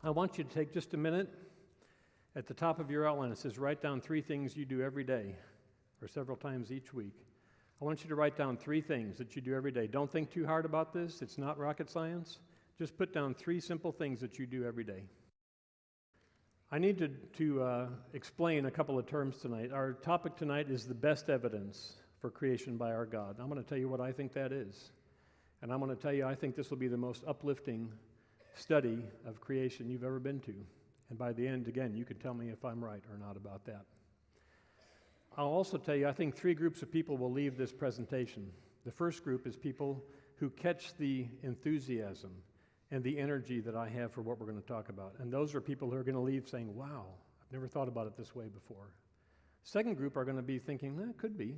I want you to take just a minute. At the top of your outline, it says, write down 3 things you do every day, or several times each week. I want you to write down 3 things that you do every day. Don't think too hard about this. It's not rocket science. Just put down 3 simple things that you do every day. I need to explain a couple of terms tonight. Our topic tonight is the best evidence for creation by our God. I'm going to tell you what I think that is. And I'm going to tell you I think this will be the most uplifting study of creation you've ever been to. And by the end, again, you can tell me if I'm right or not about that. I'll also tell you, I think 3 groups of people will leave this presentation. The first group is people who catch the enthusiasm and the energy that I have for what we're going to talk about. And those are people who are going to leave saying, wow, I've never thought about it this way before. Second group are going to be thinking, it could be.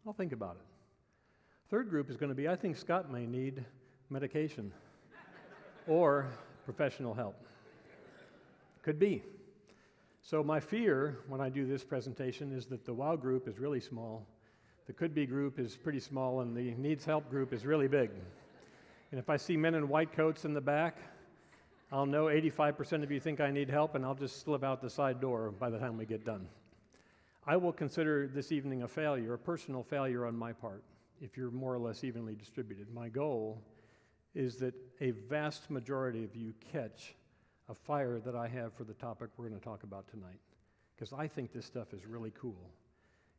I'll think about it. Third group is going to be, I think Scott may need medication or professional help. Could be. So my fear when I do this presentation is that the wow group is really small, the could be group is pretty small, and the needs help group is really big. And if I see men in white coats in the back, I'll know 85% of you think I need help, and I'll just slip out the side door by the time we get done. I will consider this evening a failure, a personal failure on my part, if you're more or less evenly distributed. My goal is that a vast majority of you catch a fire that I have for the topic we're going to talk about tonight, because I think this stuff is really cool.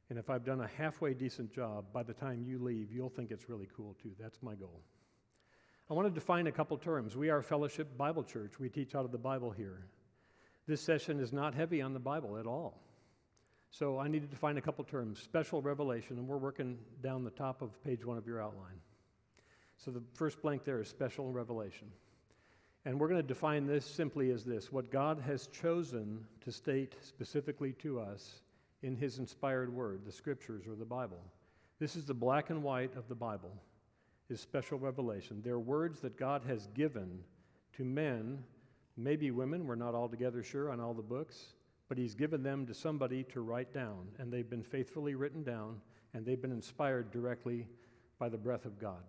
And if I've done a halfway decent job, by the time you leave, you'll think it's really cool too. That's my goal. I want to define a couple terms. We are Fellowship Bible Church. We teach out of the Bible here. This session is not heavy on the Bible at all. So I need to define a couple terms. Special revelation, and we're working down the top of page 1 of your outline. So the first blank there is special revelation. And we're going to define this simply as this: what God has chosen to state specifically to us in His inspired word, the Scriptures or the Bible. This is the black and white of the Bible, is special revelation. They're words that God has given to men, maybe women, we're not altogether sure on all the books, but He's given them to somebody to write down, and they've been faithfully written down, and they've been inspired directly by the breath of God.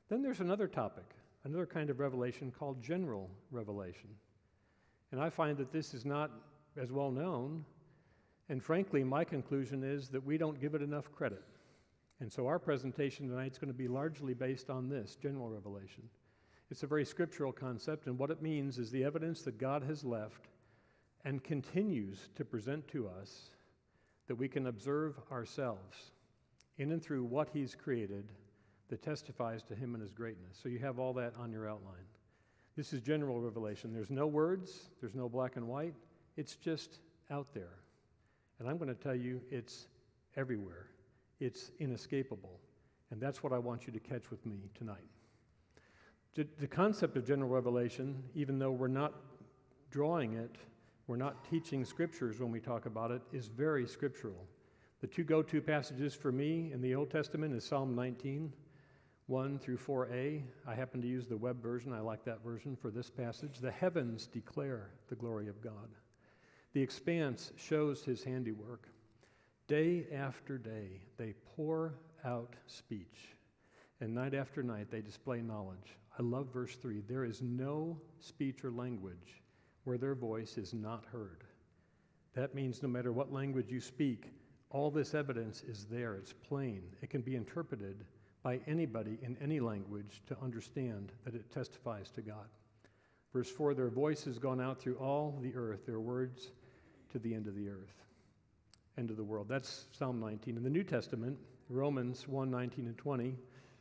Then there's another topic, another kind of revelation called general revelation. And I find that this is not as well known, and frankly, my conclusion is that we don't give it enough credit. And so our presentation tonight is going to be largely based on this, general revelation. It's a very scriptural concept, and what it means is the evidence that God has left and continues to present to us that we can observe ourselves in and through what He's created that testifies to Him and His greatness. So you have all that on your outline. This is general revelation. There's no words, there's no black and white. It's just out there. And I'm going to tell you it's everywhere. It's inescapable. And that's what I want you to catch with me tonight. The concept of general revelation, even though we're not drawing it, we're not teaching scriptures when we talk about it, is very scriptural. The 2 go-to passages for me in the Old Testament is Psalm 19, 1 through 4a. I happen to use the web version. I like that version for this passage. The heavens declare the glory of God. The expanse shows His handiwork. Day after day, they pour out speech, and night after night, they display knowledge. I love verse 3. There is no speech or language where their voice is not heard. That means no matter what language you speak, all this evidence is there. It's plain. It can be interpreted by anybody in any language to understand that it testifies to God. Verse 4, their voice has gone out through all the earth, their words to the end of the earth, end of the world. That's Psalm 19. In the New Testament, Romans 1, 19 and 20,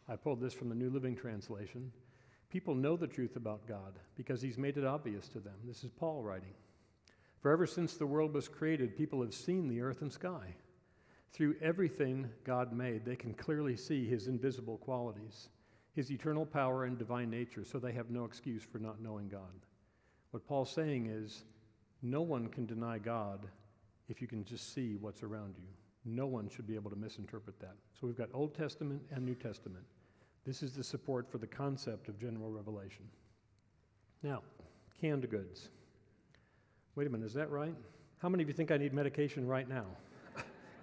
I pulled this from the New Living Translation. People know the truth about God because He's made it obvious to them. This is Paul writing. For ever since the world was created, people have seen the earth and sky. Through everything God made, they can clearly see His invisible qualities, His eternal power and divine nature, so they have no excuse for not knowing God. What Paul's saying is, no one can deny God if you can just see what's around you. No one should be able to misinterpret that. So we've got Old Testament and New Testament. This is the support for the concept of general revelation. Now, canned goods. Wait a minute, is that right? How many of you think I need medication right now?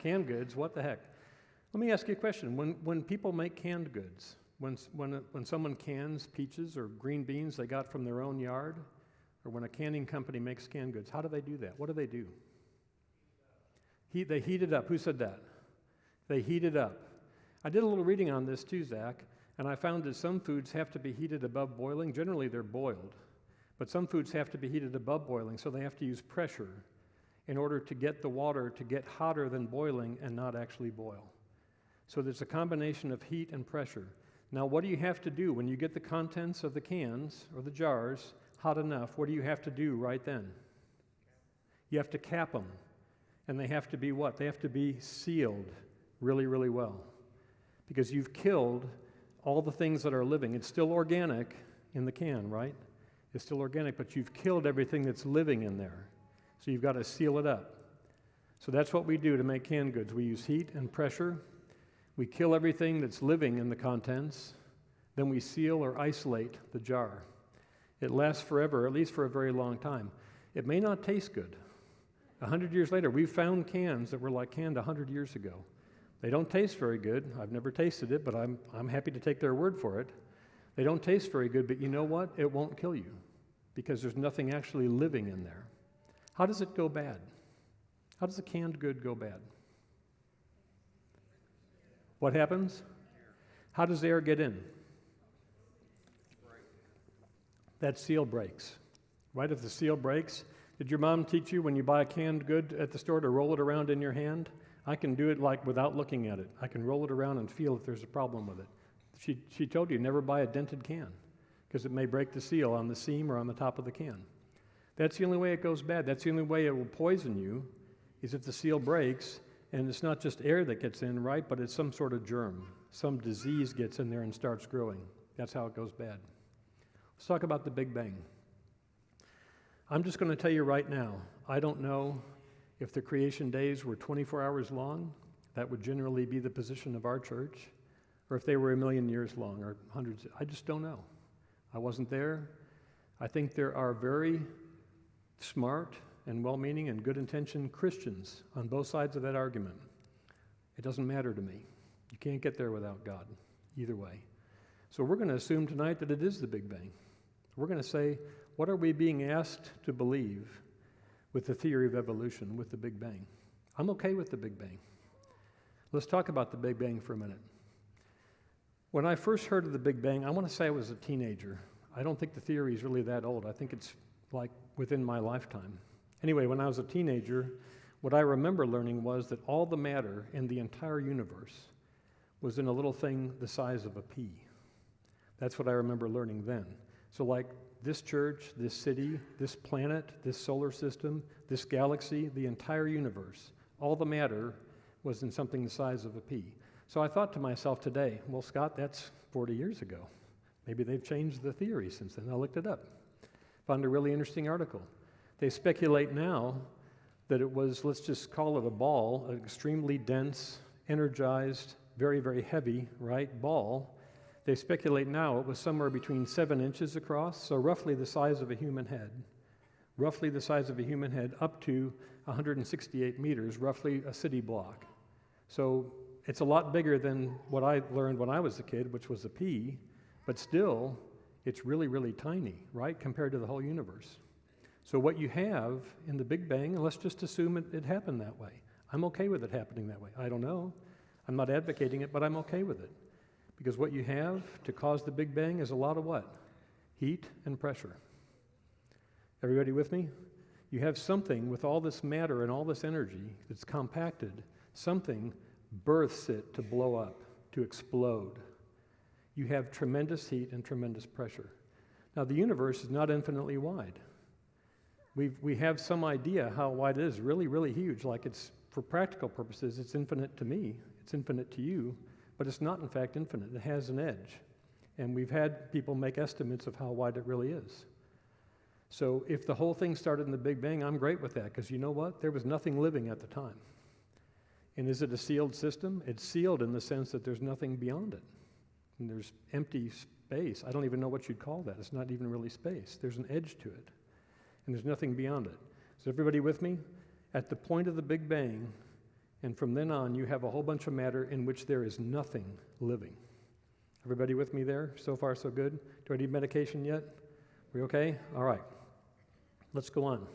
Canned goods, what the heck? Let me ask you a question. When people make canned goods, when someone cans peaches or green beans they got from their own yard, or when a canning company makes canned goods, how do they do that? What do? They heat it up. Who said that? They heat it up. I did a little reading on this too, Zach, and I found that some foods have to be heated above boiling. Generally, they're boiled. But some foods have to be heated above boiling, so they have to use pressure in order to get the water to get hotter than boiling and not actually boil. So there's a combination of heat and pressure. Now, what do you have to do when you get the contents of the cans or the jars hot enough? What do you have to do right then? You have to cap them. And they have to be what? They have to be sealed really, really well. Because you've killed all the things that are living. It's still organic in the can, right? It's still organic, but you've killed everything that's living in there. So you've got to seal it up. So that's what we do to make canned goods. We use heat and pressure. We kill everything that's living in the contents. Then we seal or isolate the jar. It lasts forever, at least for a very long time. It may not taste good. 100 years later, we've found cans that were like canned 100 years ago. They don't taste very good. I've never tasted it, but I'm happy to take their word for it. They don't taste very good, but you know what? It won't kill you because there's nothing actually living in there. How does it go bad? How does a canned good go bad? What happens? How does air get in? That seal breaks, right? If the seal breaks, did your mom teach you when you buy a canned good at the store to roll it around in your hand? I can do it like without looking at it. I can roll it around and feel if there's a problem with it. She told you never buy a dented can because it may break the seal on the seam or on the top of the can. That's the only way it goes bad. That's the only way it will poison you is if the seal breaks, and it's not just air that gets in, right, but it's some sort of germ. Some disease gets in there and starts growing. That's how it goes bad. Let's talk about the Big Bang. I'm just going to tell you right now, I don't know if the creation days were 24 hours long. That would generally be the position of our church. Or if they were 1,000,000 years long or hundreds. I just don't know. I wasn't there. I think there are very smart and well-meaning and good-intentioned Christians on both sides of that argument. It doesn't matter to me. You can't get there without God, either way. So we're going to assume tonight that it is the Big Bang. We're going to say, what are we being asked to believe with the theory of evolution, with the Big Bang? I'm okay with the Big Bang. Let's talk about the Big Bang for a minute. When I first heard of the Big Bang, I want to say I was a teenager. I don't think the theory is really that old. I think it's like within my lifetime. Anyway, when I was a teenager, what I remember learning was that all the matter in the entire universe was in a little thing the size of a pea. That's what I remember learning then. So like this church, this city, this planet, this solar system, this galaxy, the entire universe, all the matter was in something the size of a pea. So I thought to myself today, well, Scott, that's 40 years ago. Maybe they've changed the theory since then. I looked it up. Found a really interesting article. They speculate now that it was, let's just call it a ball, an extremely dense, energized, very, very heavy, right, ball. They speculate now it was somewhere between 7 inches across, so roughly the size of a human head. Roughly the size of a human head up to 168 meters, roughly a city block. So it's a lot bigger than what I learned when I was a kid, which was a pea, but still, it's really, really tiny, right, compared to the whole universe. So what you have in the Big Bang, and let's just assume it happened that way. I'm okay with it happening that way. I don't know. I'm not advocating it, but I'm okay with it. Because what you have to cause the Big Bang is a lot of what? Heat and pressure. Everybody with me? You have something with all this matter and all this energy that's compacted, something births it to blow up, to explode. You have tremendous heat and tremendous pressure. Now, the universe is not infinitely wide. We have some idea how wide it is, really, really huge. Like it's, for practical purposes, it's infinite to me, it's infinite to you, but it's not, in fact, infinite. It has an edge. And we've had people make estimates of how wide it really is. So if the whole thing started in the Big Bang, I'm great with that, because you know what? There was nothing living at the time. And is it a sealed system? It's sealed in the sense that there's nothing beyond it. And there's empty space. I don't even know what you'd call that. It's not even really space. There's an edge to it. And there's nothing beyond it. Is everybody with me? At the point of the Big Bang, and from then on, you have a whole bunch of matter in which there is nothing living. Everybody with me there? So far, so good? Do I need medication yet? We okay? All right. Let's go on.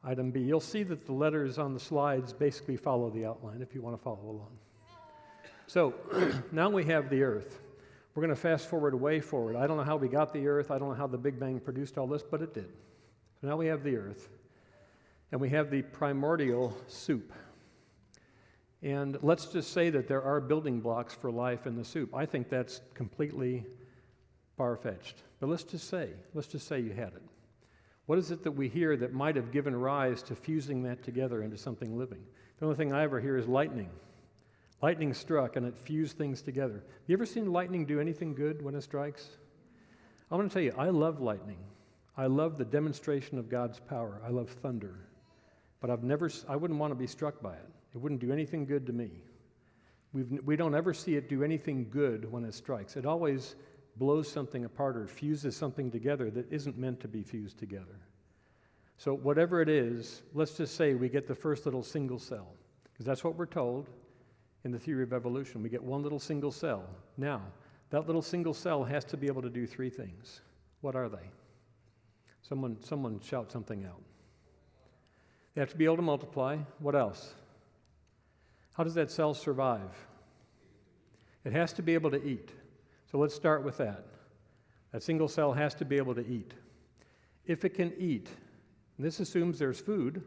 Item B. You'll see that the letters on the slides basically follow the outline if you want to follow along. So now we have the earth. We're going to fast forward way forward. I don't know how we got the earth. I don't know how the Big Bang produced all this, but it did. So now we have the earth. And we have the primordial soup. And let's just say that there are building blocks for life in the soup. I think that's completely far-fetched. But let's just say you had it. What is it that we hear that might have given rise to fusing that together into something living? The only thing I ever hear is lightning. Lightning struck and it fused things together. You ever seen lightning do anything good when it strikes? I want to tell you, I love lightning. I love the demonstration of God's power. I love thunder. But I wouldn't want to be struck by it. It wouldn't do anything good to me. We don't ever see it do anything good when it strikes. It always blows something apart or fuses something together that isn't meant to be fused together. So whatever it is, let's just say we get the first little single cell, because that's what we're told in the theory of evolution. We get one little single cell. Now, that little single cell has to be able to do three things. What are they? Someone shout something out. They have to be able to multiply. What else? How does that cell survive? It has to be able to eat. So let's start with that. That single cell has to be able to eat. If it can eat, and this assumes there's food,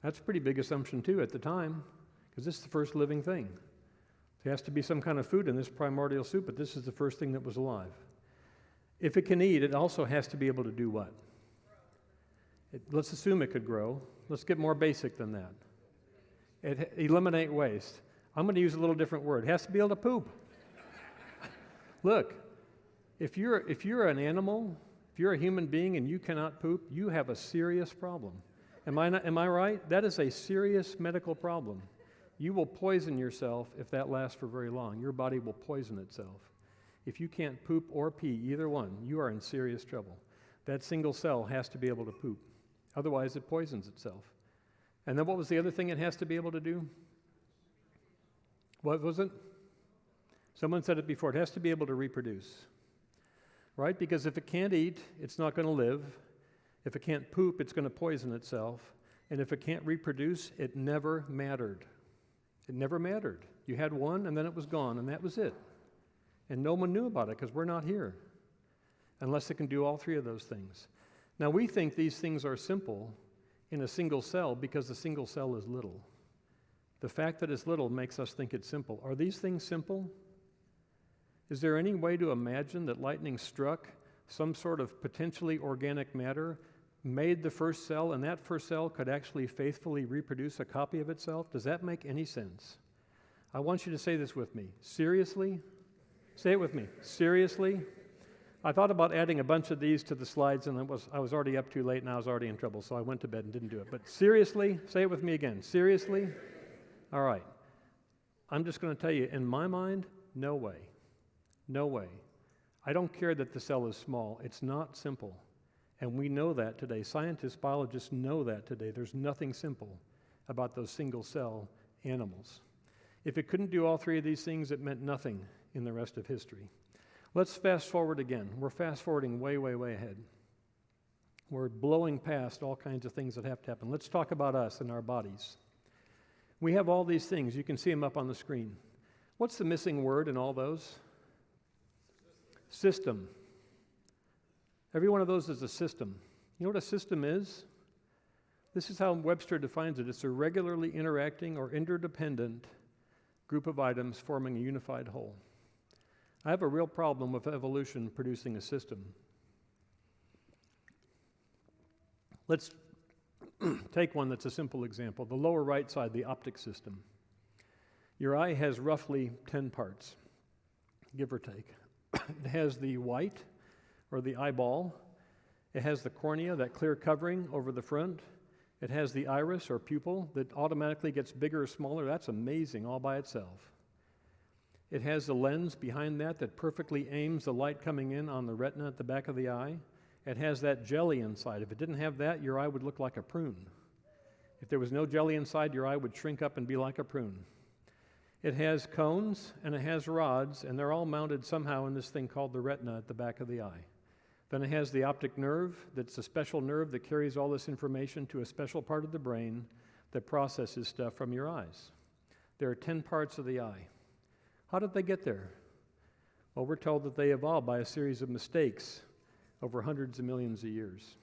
that's a pretty big assumption too at the time, because this is the first living thing. There has to be some kind of food in this primordial soup, but this is the first thing that was alive. If it can eat, it also has to be able to do what? Let's assume it could grow. Let's get more basic than that. Eliminate waste. I'm going to use a little different word. It has to be able to poop. Look, if you're an animal, if you're a human being and you cannot poop, you have a serious problem. Am I right? That is a serious medical problem. You will poison yourself if that lasts for very long. Your body will poison itself. If you can't poop or pee, either one, you are in serious trouble. That single cell has to be able to poop. Otherwise, it poisons itself. And then what was the other thing it has to be able to do? What was it? Someone said it before. It has to be able to reproduce. Right? Because if it can't eat, it's not going to live. If it can't poop, it's going to poison itself. And if it can't reproduce, it never mattered. It never mattered. You had one, and then it was gone, and that was it. And no one knew about it because we're not here. Unless it can do all three of those things. Now, we think these things are simple in a single cell because the single cell is little. The fact that it's little makes us think it's simple. Are these things simple? Is there any way to imagine that lightning struck some sort of potentially organic matter, made the first cell, and that first cell could actually faithfully reproduce a copy of itself? Does that make any sense? I want you to say this with me. Seriously? Say it with me. Seriously? I thought about adding a bunch of these to the slides, and I was already up too late, and I was already in trouble, so I went to bed and didn't do it. But seriously? Say it with me again. Seriously? All right. I'm just going to tell you, in my mind, no way. No way. I don't care that the cell is small. It's not simple. And we know that today. Scientists, biologists know that today. There's nothing simple about those single-cell animals. If it couldn't do all three of these things, it meant nothing in the rest of history. Let's fast forward again. We're fast forwarding way, way, way ahead. We're blowing past all kinds of things that have to happen. Let's talk about us and our bodies. We have all these things. You can see them up on the screen. What's the missing word in all those? System. Every one of those is a system. You know what a system is? This is how Webster defines it. It's a regularly interacting or interdependent group of items forming a unified whole. I have a real problem with evolution producing a system. Let's take one that's a simple example. The lower right side, the optic system. Your eye has roughly 10 parts, give or take. It has the white, or the eyeball. It has the cornea, that clear covering over the front. It has the iris, or pupil, that automatically gets bigger or smaller. That's amazing all by itself. It has the lens behind that perfectly aims the light coming in on the retina at the back of the eye. It has that jelly inside. If it didn't have that, your eye would look like a prune. If there was no jelly inside, your eye would shrink up and be like a prune. It has cones and it has rods, and they're all mounted somehow in this thing called the retina at the back of the eye. Then it has the optic nerve. That's a special nerve that carries all this information to a special part of the brain that processes stuff from your eyes. There are 10 parts of the eye. How did they get there? Well, we're told that they evolved by a series of mistakes over hundreds of millions of years.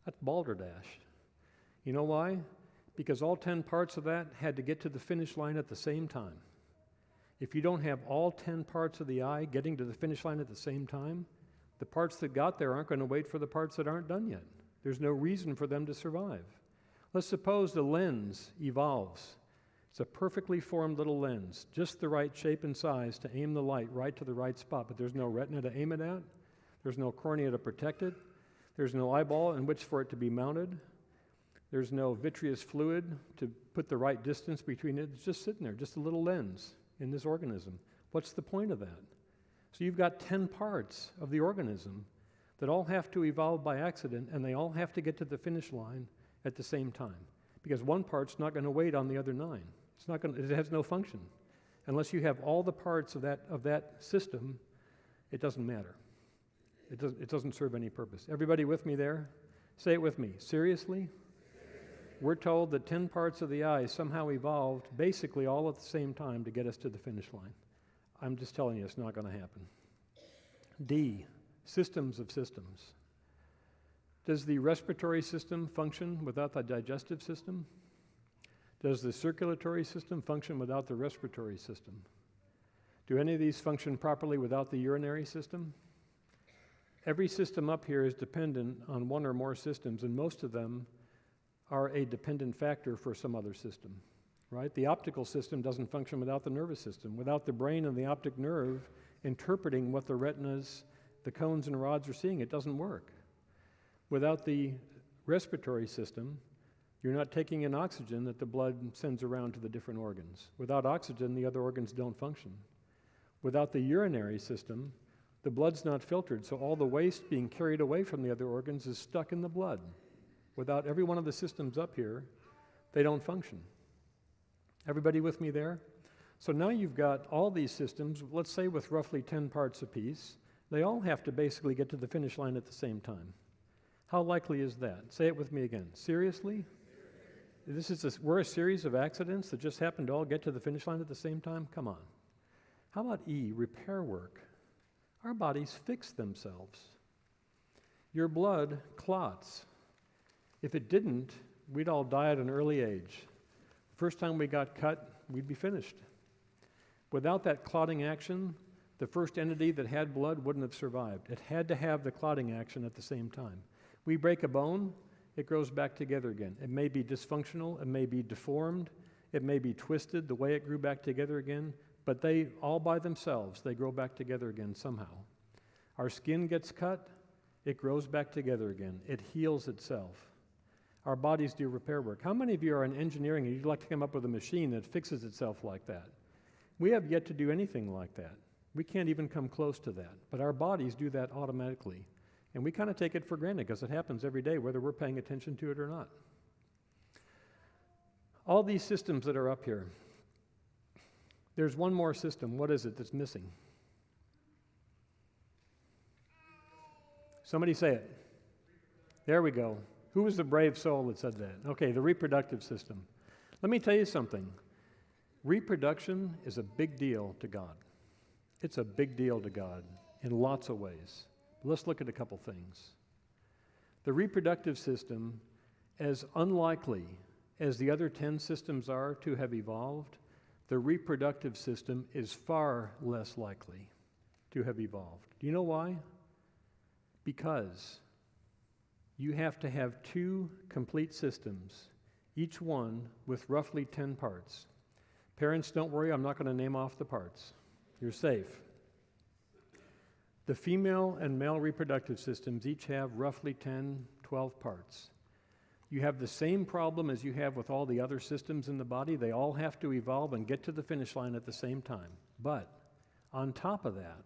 That's balderdash. You know why? Because all 10 parts of that had to get to the finish line at the same time. If you don't have all 10 parts of the eye getting to the finish line at the same time, the parts that got there aren't going to wait for the parts that aren't done yet. There's no reason for them to survive. Let's suppose the lens evolves. It's a perfectly formed little lens, just the right shape and size to aim the light right to the right spot, but there's no retina to aim it at. There's no cornea to protect it. There's no eyeball in which for it to be mounted. There's no vitreous fluid to put the right distance between it. It's just sitting there, just a little lens in this organism. What's the point of that? So you've got 10 parts of the organism that all have to evolve by accident, and they all have to get to the finish line at the same time, because one part's not going to wait on the other 9. It has no function. Unless you have all the parts of that system, it doesn't matter. It doesn't serve any purpose. Everybody with me there? Say it with me. Seriously? We're told that 10 parts of the eye somehow evolved basically all at the same time to get us to the finish line. I'm just telling you, it's not going to happen. D, systems of systems. Does the respiratory system function without the digestive system? Does the circulatory system function without the respiratory system? Do any of these function properly without the urinary system? Every system up here is dependent on one or more systems, and most of them are a dependent factor for some other system, right? The optical system doesn't function without the nervous system. Without the brain and the optic nerve interpreting what the retinas, the cones and rods are seeing, it doesn't work. Without the respiratory system, you're not taking in oxygen that the blood sends around to the different organs. Without oxygen, the other organs don't function. Without the urinary system, the blood's not filtered, so all the waste being carried away from the other organs is stuck in the blood. Without every one of the systems up here, they don't function. Everybody with me there? So now you've got all these systems, let's say with roughly 10 parts apiece. They all have to basically get to the finish line at the same time. How likely is that? Say it with me again. Seriously? We're a series of accidents that just happen to all get to the finish line at the same time? Come on. How about E, repair work? Our bodies fix themselves. Your blood clots. If it didn't, we'd all die at an early age. The first time we got cut, we'd be finished. Without that clotting action, the first entity that had blood wouldn't have survived. It had to have the clotting action at the same time. We break a bone, it grows back together again. It may be dysfunctional, it may be deformed, it may be twisted the way it grew back together again, but they, all by themselves, they grow back together again somehow. Our skin gets cut, it grows back together again. It heals itself. Our bodies do repair work. How many of you are in engineering and you'd like to come up with a machine that fixes itself like that? We have yet to do anything like that. We can't even come close to that. But our bodies do that automatically. And we kind of take it for granted because it happens every day, whether we're paying attention to it or not. All these systems that are up here, there's one more system. What is it that's missing? Somebody say it. There we go. Who was the brave soul that said that? Okay, the reproductive system. Let me tell you something. Reproduction is a big deal to God. It's a big deal to God in lots of ways. Let's look at a couple things. The reproductive system, as unlikely as the other 10 systems are to have evolved, the reproductive system is far less likely to have evolved. Do you know why? Because you have to have 2 complete systems, each one with roughly 10 parts. Parents, don't worry, I'm not going to name off the parts. You're safe. The female and male reproductive systems each have roughly 10, 12 parts. You have the same problem as you have with all the other systems in the body. They all have to evolve and get to the finish line at the same time. But on top of that,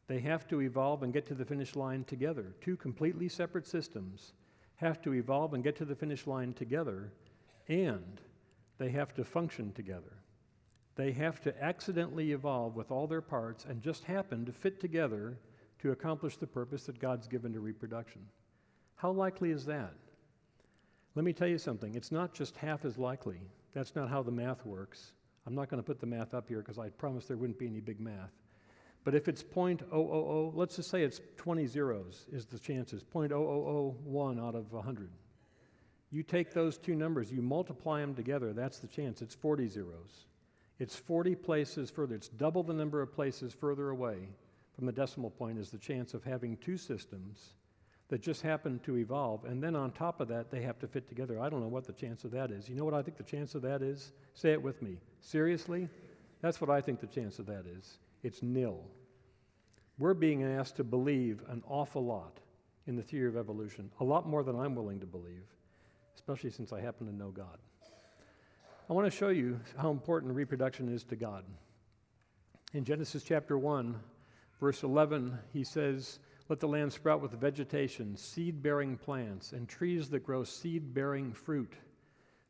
they have to evolve and get to the finish line together. 2 completely separate systems have to evolve and get to the finish line together, and they have to function together. They have to accidentally evolve with all their parts and just happen to fit together to accomplish the purpose that God's given to reproduction. How likely is that? Let me tell you something. It's not just half as likely. That's not how the math works. I'm not going to put the math up here because I promised there wouldn't be any big math. But if it's 0.000, let's just say it's 20 zeros is the chances, 0.0001 out of 100. You take those two numbers, you multiply them together, that's the chance. It's 40 zeros. It's 40 places further. It's double the number of places further away from the decimal point is the chance of having two systems that just happen to evolve, and then on top of that, they have to fit together. I don't know what the chance of that is. You know what I think the chance of that is? Say it with me. Seriously? That's what I think the chance of that is. It's nil. We're being asked to believe an awful lot in the theory of evolution, a lot more than I'm willing to believe, especially since I happen to know God. I want to show you how important reproduction is to God. In Genesis chapter 1, verse 11, he says, "Let the land sprout with vegetation, seed-bearing plants, and trees that grow seed-bearing fruit.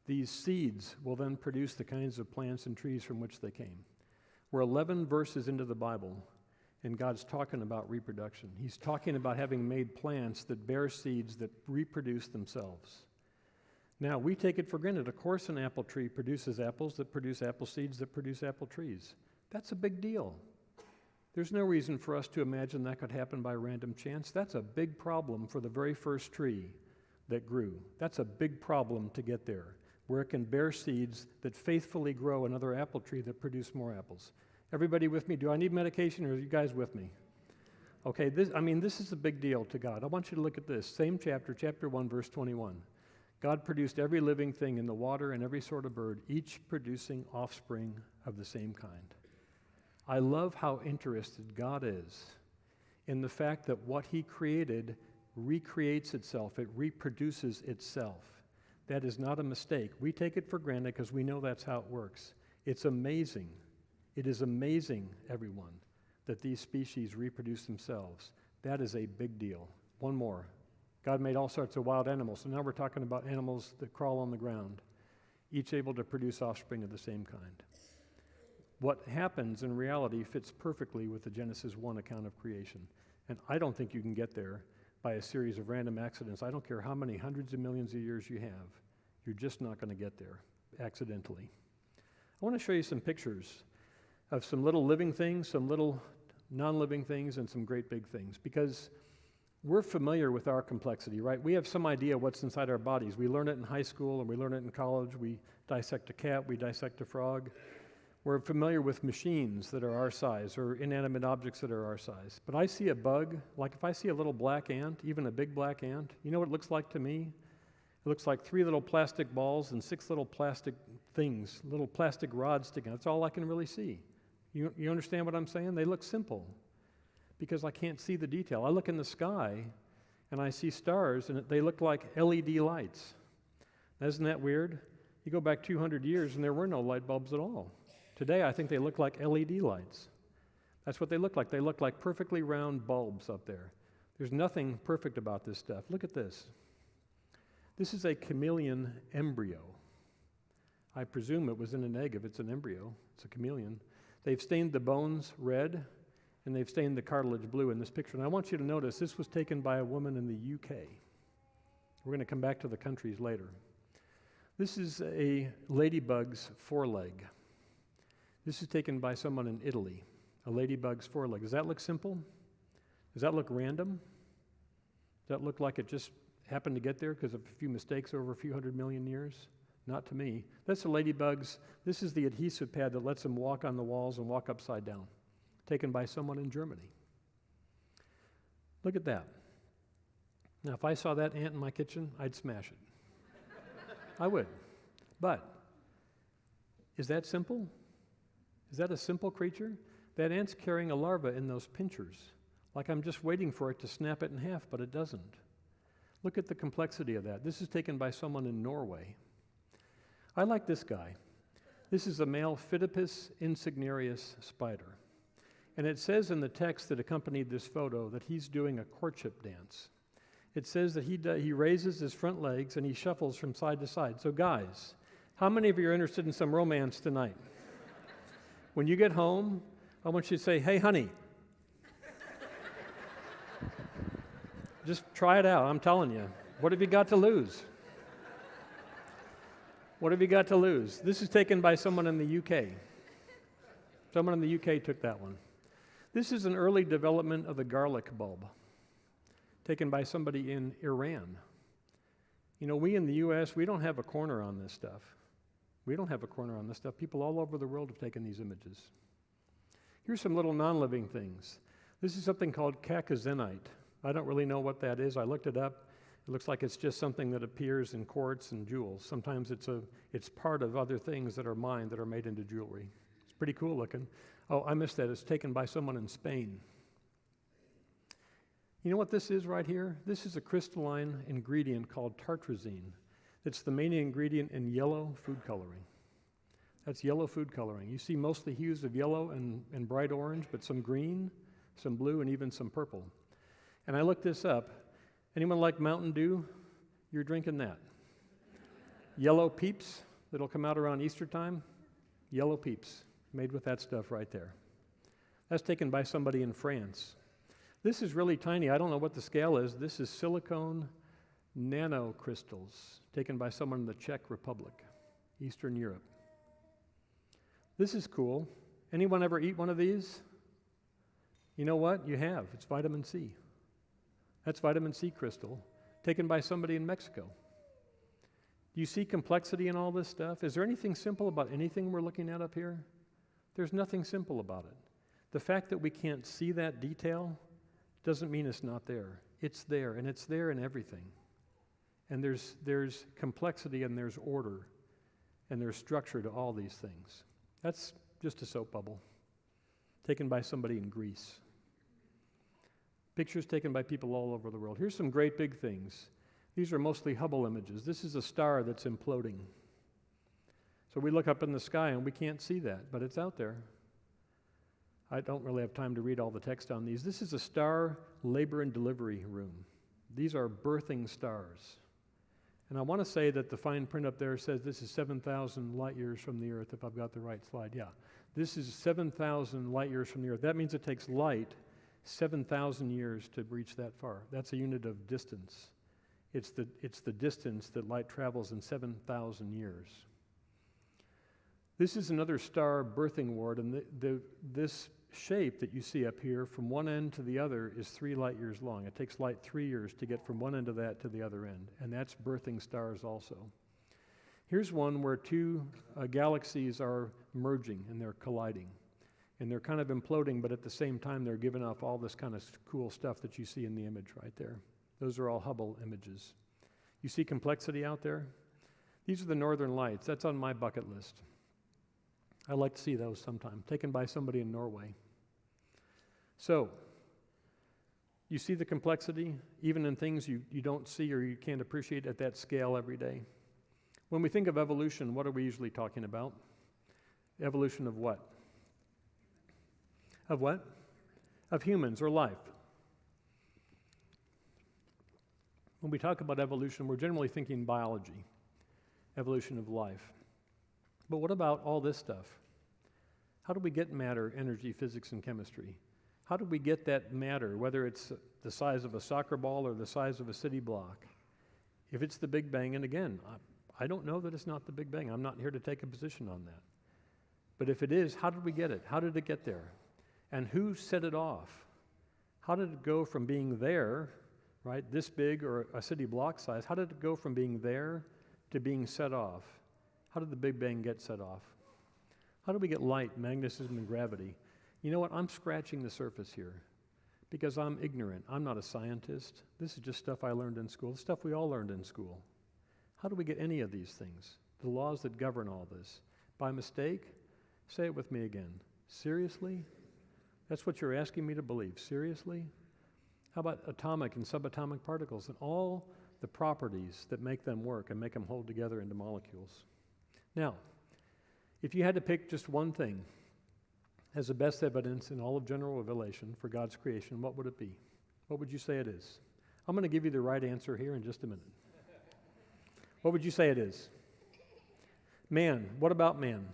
These seeds will then produce the kinds of plants and trees from which they came." We're 11 verses into the Bible, and God's talking about reproduction. He's talking about having made plants that bear seeds that reproduce themselves. Now, we take it for granted. Of course, an apple tree produces apples that produce apple seeds that produce apple trees. That's a big deal. There's no reason for us to imagine that could happen by random chance. That's a big problem for the very first tree that grew. That's a big problem to get there, where it can bear seeds that faithfully grow another apple tree that produce more apples. Everybody with me? Do I need medication, or are you guys with me? Okay, this is a big deal to God. I want you to look at this. Same chapter 1, verse 21. God produced every living thing in the water and every sort of bird, each producing offspring of the same kind. I love how interested God is in the fact that what he created recreates itself. It reproduces itself. That is not a mistake. We take it for granted because we know that's how it works. It's amazing. It is amazing, everyone, that these species reproduce themselves. That is a big deal. One more. God made all sorts of wild animals, so now we're talking about animals that crawl on the ground, each able to produce offspring of the same kind. What happens in reality fits perfectly with the Genesis 1 account of creation, and I don't think you can get there by a series of random accidents. I don't care how many hundreds of millions of years you have, you're just not going to get there accidentally. I want to show you some pictures of some little living things, some little non-living things, and some great big things, because we're familiar with our complexity, right? We have some idea what's inside our bodies. We learn it in high school and we learn it in college. We dissect a cat, we dissect a frog. We're familiar with machines that are our size or inanimate objects that are our size. But I see a bug, like if I see a little black ant, even a big black ant, you know what it looks like to me? It looks like 3 little plastic balls and 6 little plastic things, little plastic rods sticking out. That's all I can really see. You understand what I'm saying? They look simple because I can't see the detail. I look in the sky and I see stars and they look like LED lights. Isn't that weird? You go back 200 years and there were no light bulbs at all. Today I think they look like LED lights. That's what they look like. They look like perfectly round bulbs up there. There's nothing perfect about this stuff. Look at this. This is a chameleon embryo. I presume it was in an egg if it's an embryo. It's a chameleon. They've stained the bones red, and they've stained the cartilage blue in this picture. And I want you to notice this was taken by a woman in the UK. We're going to come back to the countries later. This is a ladybug's foreleg. This is taken by someone in Italy, a ladybug's foreleg. Does that look simple? Does that look random? Does that look like it just happened to get there because of a few mistakes over a few hundred million years? Not to me. That's the ladybug's. This is the adhesive pad that lets them walk on the walls and walk upside down, taken by someone in Germany. Look at that. Now, if I saw that ant in my kitchen, I'd smash it. I would. But is that simple? Is that a simple creature? That ant's carrying a larva in those pinchers, like I'm just waiting for it to snap it in half, but it doesn't. Look at the complexity of that. This is taken by someone in Norway. I like this guy. This is a male Phidippus insignarius spider. And it says in the text that accompanied this photo that he's doing a courtship dance. It says that he raises his front legs and he shuffles from side to side. So guys, how many of you are interested in some romance tonight? When you get home, I want you to say, "Hey, honey." Just try it out, I'm telling you. What have you got to lose? What have you got to lose? This is taken by someone in the UK. Someone in the UK took that one. This is an early development of the garlic bulb, taken by somebody in Iran. You know, we in the U.S., we don't have a corner on this stuff. We don't have a corner on this stuff. People all over the world have taken these images. Here's some little non-living things. This is something called cacazenite. I don't really know what that is. I looked it up. It looks like it's just something that appears in quartz and jewels. Sometimes it's part of other things that are mined that are made into jewelry. It's pretty cool looking. Oh, I missed that. It's taken by someone in Spain. You know what this is right here? This is a crystalline ingredient called tartrazine. It's the main ingredient in yellow food coloring. That's yellow food coloring. You see mostly hues of yellow and bright orange, but some green, some blue, and even some purple. And I looked this up. Anyone like Mountain Dew? You're drinking that. Yellow Peeps that'll come out around Easter time? Yellow Peeps, made with that stuff right there. That's taken by somebody in France. This is really tiny. I don't know what the scale is. This is silicone nanocrystals, taken by someone in the Czech Republic, Eastern Europe. This is cool. Anyone ever eat one of these? You know what? You have. It's vitamin C. That's vitamin C crystal, taken by somebody in Mexico. Do you see complexity in all this stuff? Is there anything simple about anything we're looking at up here? There's nothing simple about it. The fact that we can't see that detail doesn't mean it's not there. It's there, and it's there in everything. And there's complexity, and there's order, and there's structure to all these things. That's just a soap bubble, taken by somebody in Greece. Pictures taken by people all over the world. Here's some great big things. These are mostly Hubble images. This is a star that's imploding. So we look up in the sky, and we can't see that, but it's out there. I don't really have time to read all the text on these. This is a star labor and delivery room. These are birthing stars. And I want to say that the fine print up there says this is 7,000 light years from the Earth, if I've got the right slide. Yeah. This is 7,000 light years from the Earth. That means it takes light 7,000 years to reach that far. That's a unit of distance. It's the distance that light travels in 7,000 years. This is another star birthing ward, and this shape that you see up here from one end to the other is 3 light years long. It takes light 3 years to get from one end of that to the other end, and that's birthing stars also. Here's one where two galaxies are merging and they're colliding, and they're kind of imploding, but at the same time they're giving off all this kind of cool stuff that you see in the image right there. Those are all Hubble images. You see complexity out there? These are the Northern Lights. That's on my bucket list. I'd like to see those sometime, taken by somebody in Norway. So, you see the complexity, even in things you don't see or you can't appreciate at that scale every day. When we think of evolution, what are we usually talking about? Evolution of what? Of what? Of humans or life. When we talk about evolution, we're generally thinking biology, evolution of life. But what about all this stuff? How do we get matter, energy, physics, and chemistry? How do we get that matter, whether it's the size of a soccer ball or the size of a city block? If it's the Big Bang, and again, I don't know that it's not the Big Bang. I'm not here to take a position on that. But if it is, how did we get it? How did it get there? And who set it off? How did it go from being there, right, this big or a city block size, how did it go from being there to being set off? How did the Big Bang get set off? How do we get light, magnetism, and gravity? You know what? I'm scratching the surface here because I'm ignorant. I'm not a scientist. This is just stuff I learned in school, stuff we all learned in school. How do we get any of these things? The laws that govern all this. By mistake? Say it with me again. Seriously? That's what you're asking me to believe. Seriously? How about atomic and subatomic particles and all the properties that make them work and make them hold together into molecules? Now, if you had to pick just one thing as the best evidence in all of general revelation for God's creation, what would it be? What would you say it is? I'm going to give you the right answer here in just a minute. What would you say it is? Man. What about man?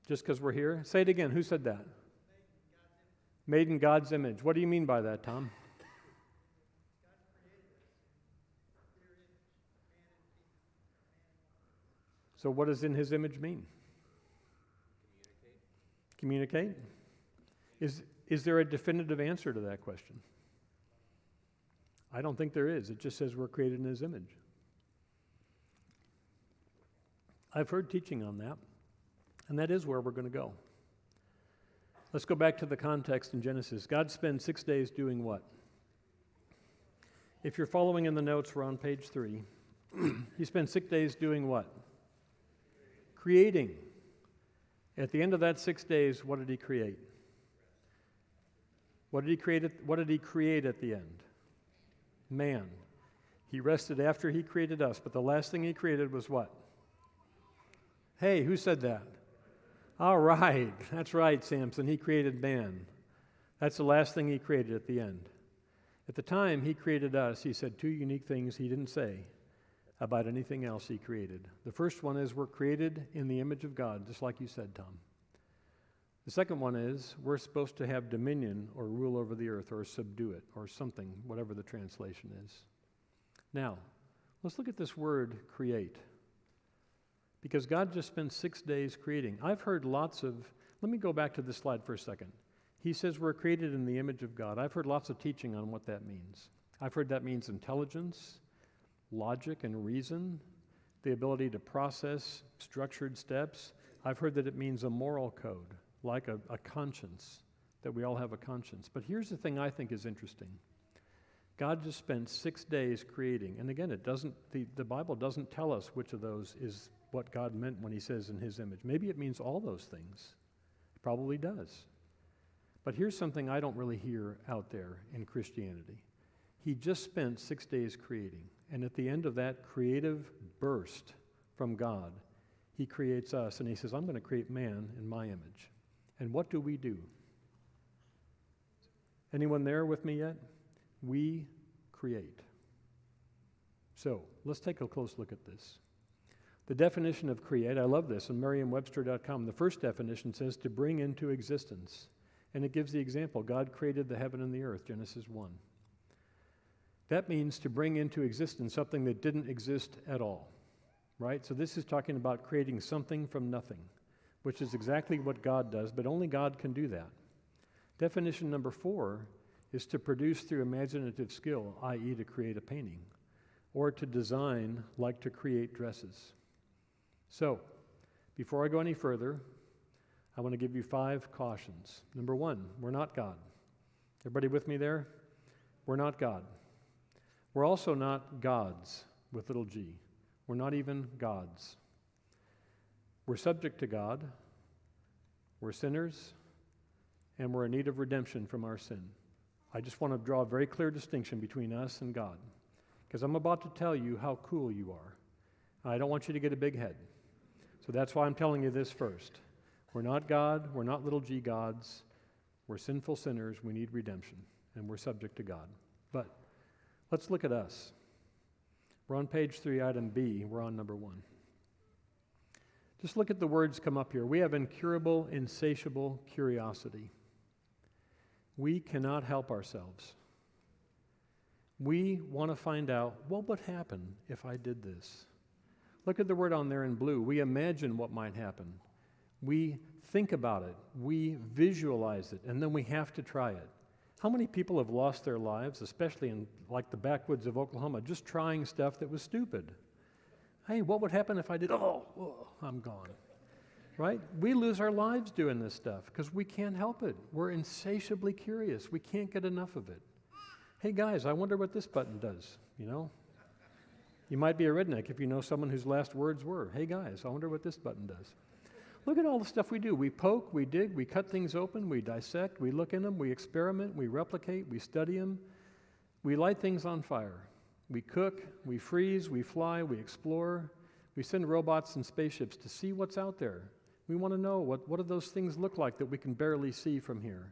Just because we're here? Say it again. Who said that? Made in God's image. What do you mean by that, Tom? So what does in his image mean? Communicate? Is there a definitive answer to that question? I don't think there is. It just says we're created in his image. I've heard teaching on that, and that is where we're going to go. Let's go back to the context in Genesis. God spends 6 days doing what? If you're following in the notes, we're on page 3. He spends 6 days doing what? Creating. At the end of that 6 days, what did he create? What did he create at the end? Man. He rested after he created us, but the last thing he created was what? Hey, who said that? All right, that's right, Samson. He created man. That's the last thing he created at the end. At the time he created us, he said 2 unique things he didn't say about anything else he created. The first one is we're created in the image of God, just like you said, Tom. The second one is we're supposed to have dominion or rule over the earth or subdue it or something, whatever the translation is. Now, let's look at this word create. Because God just spent 6 days creating. I've heard let me go back to this slide for a second. He says we're created in the image of God. I've heard lots of teaching on what that means. I've heard that means intelligence, logic and reason, the ability to process structured steps. I've heard that it means a moral code, like a conscience, that we all have a conscience. But here's the thing I think is interesting. God just spent 6 days creating. And again, the Bible doesn't tell us which of those is what God meant when he says in his image. Maybe it means all those things. It probably does. But here's something I don't really hear out there in Christianity. He just spent 6 days creating. And at the end of that creative burst from God, he creates us. And he says, I'm going to create man in my image. And what do we do? Anyone there with me yet? We create. So let's take a close look at this. The definition of create, I love this, on Merriam-Webster.com. The first definition says to bring into existence. And it gives the example. God created the heaven and the earth, Genesis 1. That means to bring into existence something that didn't exist at all, right? So this is talking about creating something from nothing, which is exactly what God does, but only God can do that. Definition number 4 is to produce through imaginative skill, i.e. to create a painting, or to design like to create dresses. So, before I go any further, I want to give you 5 cautions. Number 1, we're not God. Everybody with me there? We're not God. We're also not gods with little g. We're not even gods. We're subject to God. We're sinners. And we're in need of redemption from our sin. I just want to draw a very clear distinction between us and God. Because I'm about to tell you how cool you are. I don't want you to get a big head. So that's why I'm telling you this first. We're not God. We're not little g gods. We're sinful sinners. We need redemption. And we're subject to God. But let's look at us. We're on page 3, item B. We're on number 1. Just look at the words come up here. We have incurable, insatiable curiosity. We cannot help ourselves. We want to find out, what would happen if I did this? Look at the word on there in blue. We imagine what might happen. We think about it. We visualize it. And then we have to try it. How many people have lost their lives, especially in like the backwoods of Oklahoma, just trying stuff that was stupid? Hey, what would happen if I did, I'm gone. Right? We lose our lives doing this stuff because we can't help it. We're insatiably curious. We can't get enough of it. Hey guys, I wonder what this button does, you know? You might be a redneck if you know someone whose last words were, hey guys, I wonder what this button does. Look at all the stuff we do. We poke, we dig, we cut things open, we dissect, we look in them, we experiment, we replicate, we study them. We light things on fire. We cook, we freeze, we fly, we explore. We send robots and spaceships to see what's out there. We want to know what do those things look like that we can barely see from here.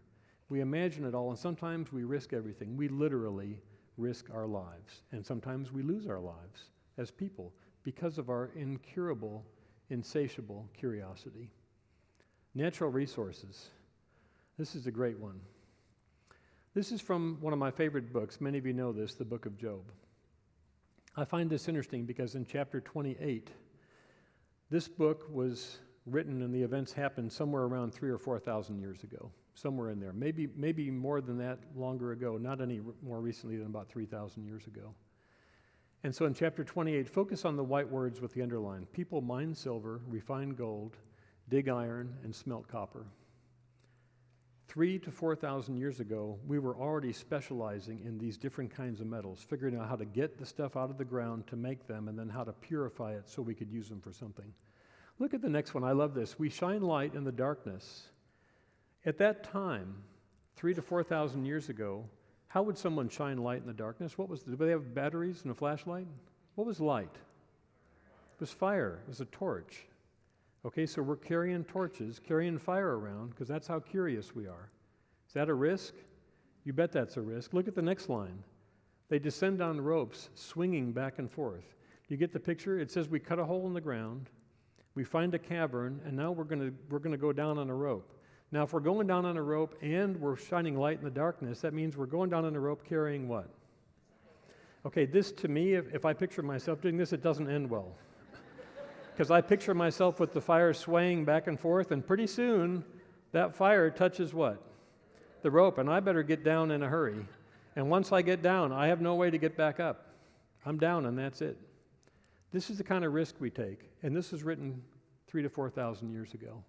We imagine it all, and sometimes we risk everything. We literally risk our lives, and sometimes we lose our lives as people because of our incurable, insatiable curiosity. Natural resources. This is a great one. This is from one of my favorite books. Many of you know this, the book of Job. I find this interesting because in chapter 28, this book was written and the events happened somewhere around 3,000 or 4,000 years ago, somewhere in there. Maybe more than that longer ago, not any more recently than about 3,000 years ago. And so in chapter 28, focus on the white words with the underline. People mine silver, refine gold, dig iron, and smelt copper. 3,000 to 4,000 years ago, we were already specializing in these different kinds of metals, figuring out how to get the stuff out of the ground to make them, and then how to purify it so we could use them for something. Look at the next one. I love this. We shine light in the darkness. At that time, 3,000 to 4,000 years ago, how would someone shine light in the darkness? Did they have batteries and a flashlight? What was light? It was fire. It was a torch. Okay, so we're carrying torches, carrying fire around, because that's how curious we are. Is that a risk? You bet that's a risk. Look at the next line. They descend on ropes, swinging back and forth. You get the picture? It says we cut a hole in the ground, we find a cavern, and now we're going to go down on a rope. Now, if we're going down on a rope and we're shining light in the darkness, that means we're going down on a rope carrying what? Okay, this to me, if I picture myself doing this, it doesn't end well. Because I picture myself with the fire swaying back and forth, and pretty soon that fire touches what? The rope, and I better get down in a hurry. And once I get down, I have no way to get back up. I'm down, and that's it. This is the kind of risk we take, and this was written 3,000 to 4,000 years ago.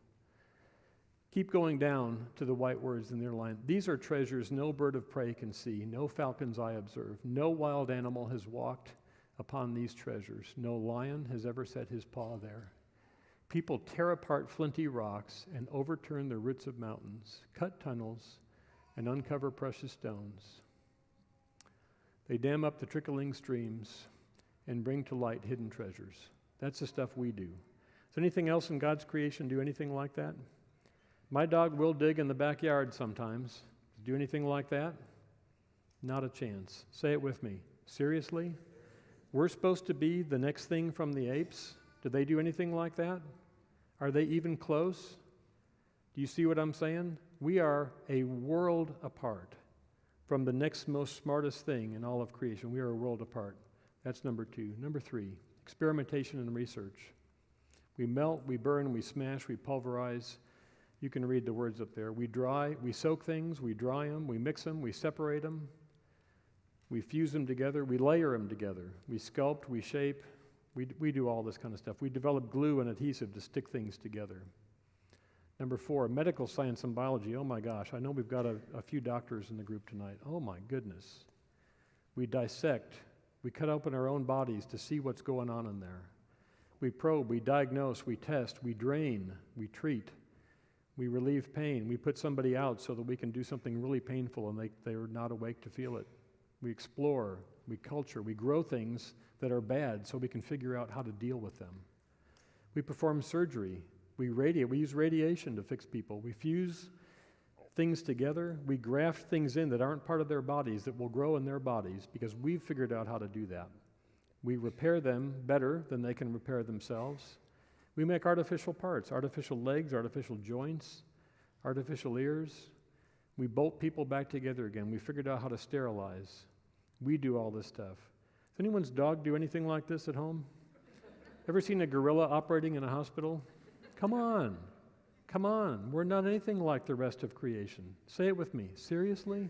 Keep going down to the white words in their line. These are treasures no bird of prey can see, no falcon's eye observe, no wild animal has walked upon these treasures. No lion has ever set his paw there. People tear apart flinty rocks and overturn the roots of mountains, cut tunnels, and uncover precious stones. They dam up the trickling streams and bring to light hidden treasures. That's the stuff we do. Does anything else in God's creation do anything like that? My dog will dig in the backyard sometimes. Do anything like that? Not a chance. Say it with me. Seriously? We're supposed to be the next thing from the apes? Do they do anything like that? Are they even close? Do you see what I'm saying? We are a world apart from the next most smartest thing in all of creation. We are a world apart. That's number 2. Number 3, experimentation and research. We melt, we burn, we smash, we pulverize. You can read the words up there. We soak things, we dry them, we mix them, we separate them. We fuse them together, we layer them together, we sculpt, we shape, we do all this kind of stuff. We develop glue and adhesive to stick things together. Number 4, medical science and biology. Oh my gosh, I know we've got a few doctors in the group tonight. Oh my goodness. We dissect, we cut open our own bodies to see what's going on in there. We probe, we diagnose, we test, we drain, we treat, we relieve pain, we put somebody out so that we can do something really painful and they are not awake to feel it. We explore, we culture, we grow things that are bad so we can figure out how to deal with them. We perform surgery, we use radiation to fix people. We fuse things together, we graft things in that aren't part of their bodies that will grow in their bodies because we've figured out how to do that. We repair them better than they can repair themselves. We make artificial parts, artificial legs, artificial joints, artificial ears. We bolt people back together again. We figured out how to sterilize. We do all this stuff. Does anyone's dog do anything like this at home? Ever seen a gorilla operating in a hospital? Come on. Come on. We're not anything like the rest of creation. Say it with me. Seriously?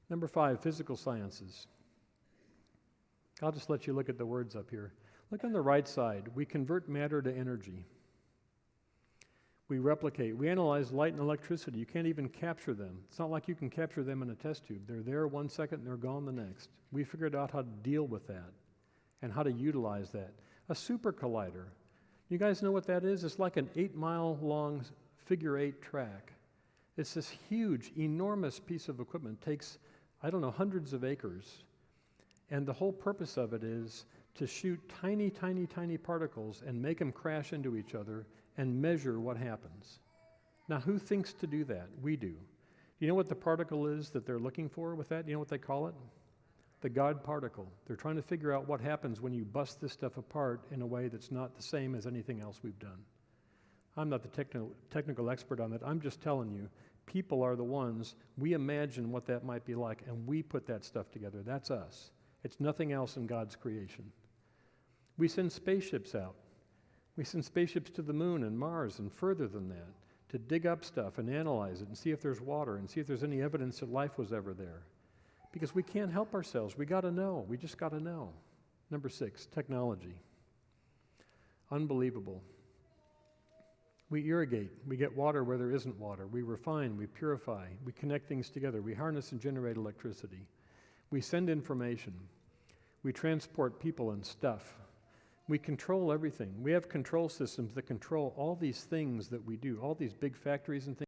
Number 5, physical sciences. I'll just let you look at the words up here. Look on the right side. We convert matter to energy. We replicate. We analyze light and electricity. You can't even capture them. It's not like you can capture them in a test tube. They're there 1 second and they're gone the next. We figured out how to deal with that and how to utilize that. A super collider. You guys know what that is? It's like an 8-mile long figure 8 track. It's this huge, enormous piece of equipment. It takes, hundreds of acres. And the whole purpose of it is to shoot tiny, tiny, tiny particles and make them crash into each other and measure what happens. Now, who thinks to do that? We do. You know what the particle is that they're looking for with that? You know what they call it? The God particle. They're trying to figure out what happens when you bust this stuff apart in a way that's not the same as anything else we've done. I'm not the technical expert on that. I'm just telling you, People are the ones, we imagine what that might be like, and we put that stuff together. That's us. It's nothing else in God's creation. We send spaceships out. We send spaceships to the moon and Mars and further than that to dig up stuff and analyze it and see if there's water and see if there's any evidence that life was ever there. Because we can't help ourselves. We got to know. We just got to know. Number 6, technology. Unbelievable. We irrigate. We get water where there isn't water. We refine. We purify. We connect things together. We harness and generate electricity. We send information. We transport people and stuff. We control everything. We have control systems that control all these things that we do, all these big factories and things.